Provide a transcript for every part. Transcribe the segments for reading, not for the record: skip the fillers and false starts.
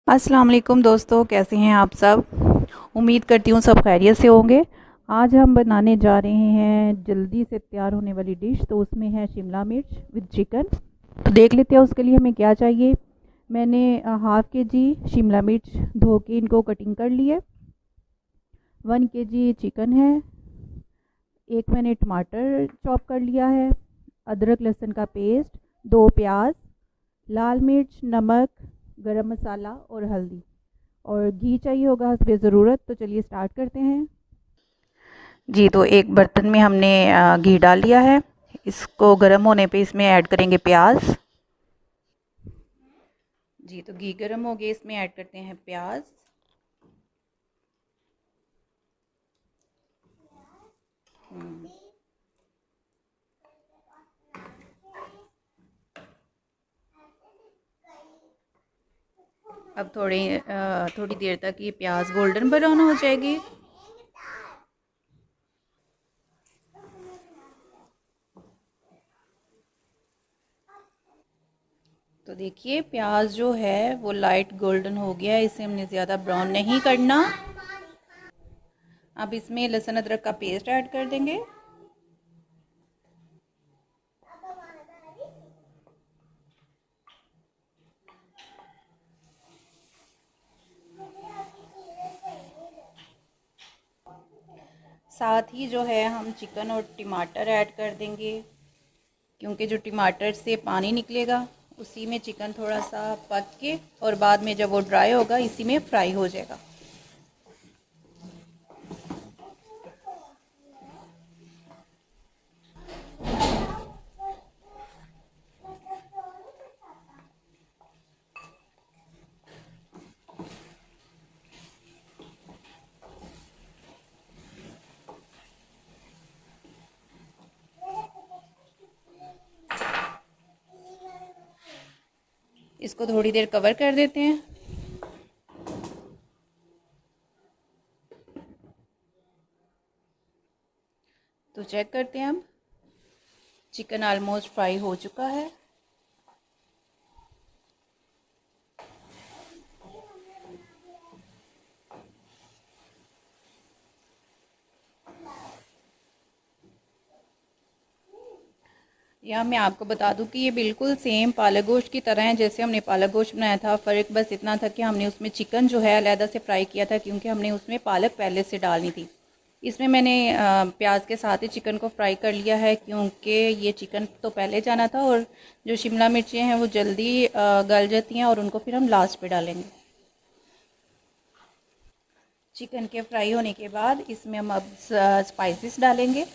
अस्सलाम वालेकुम दोस्तों, कैसे हैं आप सब। उम्मीद करती हूँ सब खैरियत से होंगे। आज हम बनाने जा रहे हैं जल्दी से तैयार होने वाली डिश। तो उसमें है शिमला मिर्च विद चिकन। तो देख लेते हैं उसके लिए हमें क्या चाहिए। मैंने हाफ़ के जी शिमला मिर्च धो के इनको कटिंग कर लिए। 1 kg चिकन है। एक मैंने टमाटर चॉप कर लिया है। अदरक लहसुन का पेस्ट, 2 प्याज, लाल मिर्च, नमक, गरम मसाला और हल्दी, और घी चाहिए होगा हस्बे ज़रूरत। तो चलिए स्टार्ट करते हैं। जी, तो एक बर्तन में हमने घी डाल लिया है। इसको गर्म होने पे इसमें ऐड करेंगे प्याज। जी, तो घी गर्म हो गया, इसमें ऐड करते हैं प्याज। अब थोड़ी देर तक ये प्याज गोल्डन ब्राउन हो जाएगी। तो देखिए प्याज जो है वो लाइट गोल्डन हो गया है, इसे हमने ज़्यादा ब्राउन नहीं करना। अब इसमें लहसुन अदरक का पेस्ट ऐड कर देंगे। साथ ही जो है हम चिकन और टमाटर ऐड कर देंगे, क्योंकि जो टमाटर से पानी निकलेगा उसी में चिकन थोड़ा सा पक के और बाद में जब वो ड्राई होगा इसी में फ्राई हो जाएगा। इसको थोड़ी देर कवर कर देते हैं। तो चेक करते हैं, अब चिकन ऑलमोस्ट फ्राई हो चुका है। यहाँ मैं आपको बता दूं कि ये बिल्कुल सेम पालक गोश्त की तरह है जैसे हमने पालक गोश्त बनाया था। फ़र्क बस इतना था कि हमने उसमें चिकन जो है अलहदा से फ्राई किया था, क्योंकि हमने उसमें पालक पहले से डालनी थी। इसमें मैंने प्याज के साथ ही चिकन को फ्राई कर लिया है, क्योंकि ये चिकन तो पहले जाना था और जो शिमला मिर्चें हैं वो जल्दी गल जाती हैं और उनको फिर हम लास्ट पे डालेंगे। चिकन के फ्राई होने के बाद इसमें हम अब स्पाइसेस डालेंगे।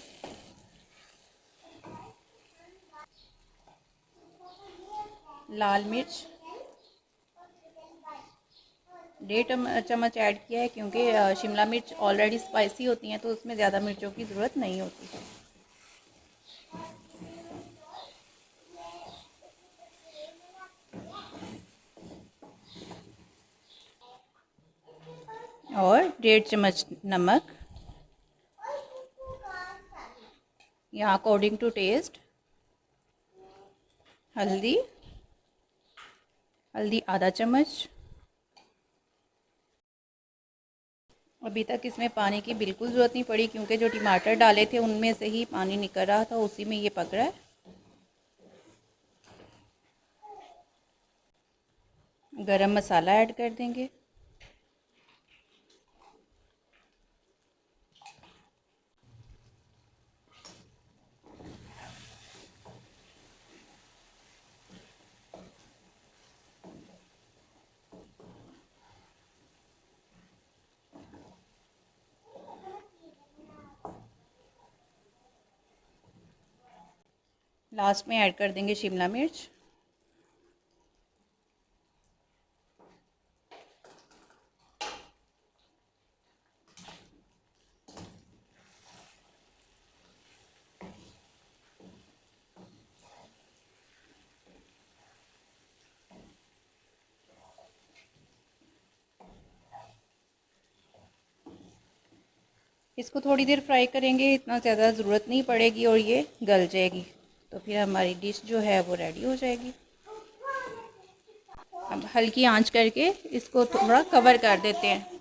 लाल मिर्च 1.5 चम्मच ऐड किया है, क्योंकि शिमला मिर्च ऑलरेडी स्पाइसी होती हैं तो उसमें ज़्यादा मिर्चों की ज़रूरत नहीं होती। और 1.5 चम्मच नमक, या अकॉर्डिंग टू टेस्ट। हल्दी, हल्दी आधा चम्मच। अभी तक इसमें पानी की बिल्कुल ज़रूरत नहीं पड़ी, क्योंकि जो टमाटर डाले थे उनमें से ही पानी निकल रहा था, उसी में ये पक रहा है। गरम मसाला ऐड कर देंगे। लास्ट में ऐड कर देंगे शिमला मिर्च। इसको थोड़ी देर फ्राई करेंगे, इतना ज़्यादा ज़रूरत नहीं पड़ेगी और ये गल जाएगी। तो फिर हमारी डिश जो है वो रेडी हो जाएगी। अब हल्की आंच करके इसको थोड़ा कवर कर देते हैं।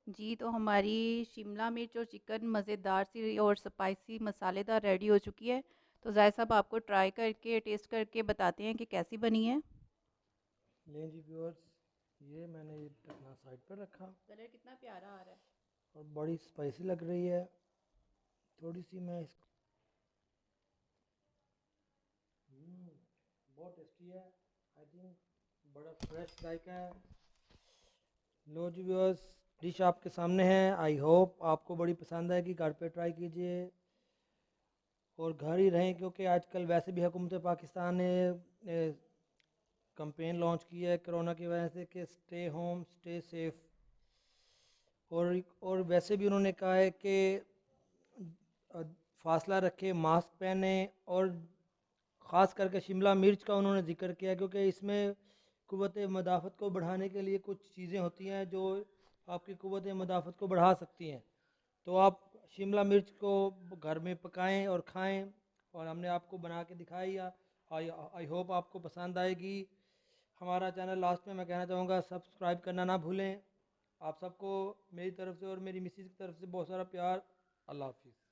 जी, तो हमारी शिमला मिर्च और चिकन मज़ेदार सी और स्पाइसी मसालेदार रेडी हो चुकी है। तो ज़ाहिर साहब आपको ट्राई करके टेस्ट करके बताते हैं कि कैसी बनी है। लें जी व्यूअर्स, ये मैंने ये अपना साइड पर रखा कलर कितना प्यारा आ रहा है। और बड़ी स्पाइसी लग रही है। थोड़ी सी मैं इसको बहुत टेस्टी है। आई थिंक बड़ा फ्रेश जायका है। लो जी व्यूअर्स, डिश आपके सामने है। आई होप आपको बड़ी पसंद आएगी। घर पे ट्राई कीजिए और घर ही रहें, क्योंकि आजकल वैसे भी हुकूमत पाकिस्तान ने कंपेन लॉन्च की है कोरोना की वजह से कि स्टे होम स्टे सेफ। और वैसे भी उन्होंने कहा है कि फासला रखें, मास्क पहने। और ख़ास करके शिमला मिर्च का उन्होंने जिक्र किया, क्योंकि इसमें क़ुव्वत मदाफ़त को बढ़ाने के लिए कुछ चीज़ें होती हैं जो आपकी क़ुव्वत मदाफ़त को बढ़ा सकती हैं। तो आप शिमला मिर्च को घर में पकाएं और खाएं, और हमने आपको बना के दिखाई। आई होप आपको पसंद आएगी। हमारा चैनल लास्ट में मैं कहना चाहूँगा सब्सक्राइब करना ना भूलें। आप सबको मेरी तरफ़ से और मेरी मिसेज़ की तरफ़ से बहुत सारा प्यार। अल्लाह हाफ़िज़।